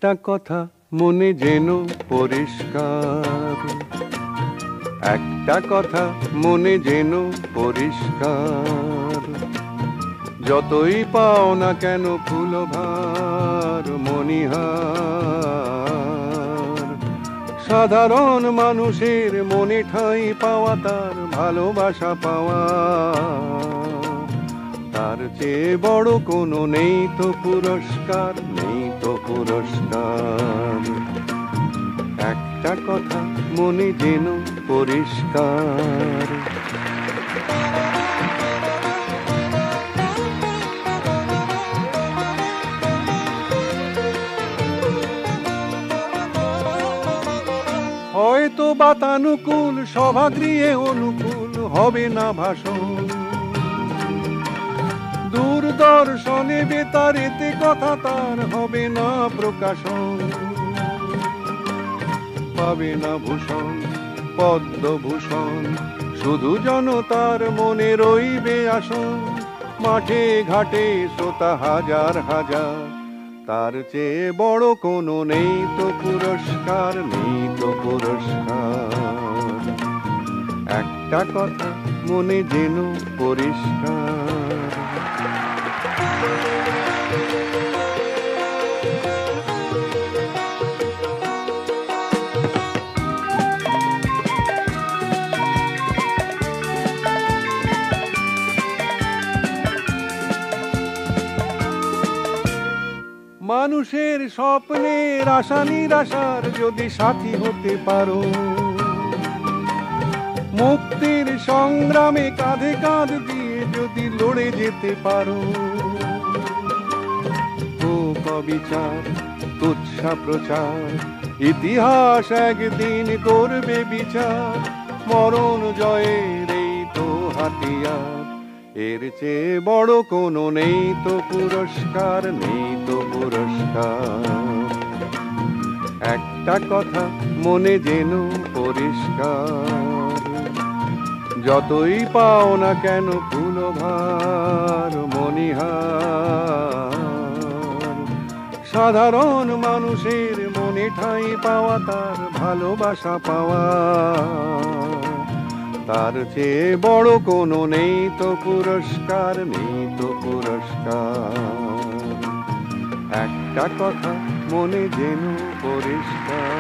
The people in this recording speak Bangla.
একটা কথা মনে যেন পরিষ্কার, একটা কথা মনে যেন পরিষ্কার, যতই পাও না কেন ফুলভার মণিহার, সাধারণ মানুষের মনে ঠাঁই পাওয়া তার ভালোবাসা পাওয়া, তার চেয়ে বড় কোনো নেই তো পুরস্কার, নেই তো পুরস্কার। একটা কথা মনে যেন পরিষ্কার। হয়তো বাতানুকূল সভাগৃহে অনুকূল হবে না ভাষণ, দূরদর্শনে বেতারেতে কথা তার হবে না প্রকাশন, পাবে না ভূষণ পদ্মভূষণ, শুধু জনতার মনে রইবে আসন, মাঠে ঘাটে শ্রোতা হাজার হাজার, তার চেয়ে বড় কোনো নেই তো পুরস্কার, নেই তো পুরস্কার। একটা কথা মনে যেন পরিষ্কার। মানুষের স্বপ্নের আশা নিরাশার যদি সাথী হতে পারো, মুক্তির সংগ্রামে কাঁধে কাঁধ দিয়ে যদি লড়ে যেতে পারো, হোক অবিচার তুচ্ছা প্রচার, ইতিহাস একদিন করবে বিচার, মরণ জয়ের এই তো হাতিয়ার, এর চেয়ে বড় কোনো নেই তো পুরস্কার, নেই তো পুরস্কার। একটা কথা মনে যেন পরিষ্কার, যতই পাও না কেন ফুলভার মণিহার, সাধারণ মানুষের মনে ঠাঁই পাওয়া তার ভালোবাসা পাওয়া, তার চেয়ে বড় কোনো নেই তো পুরস্কার, নেই তো পুরস্কার। একটা কথা মনে যেন পরিষ্কার।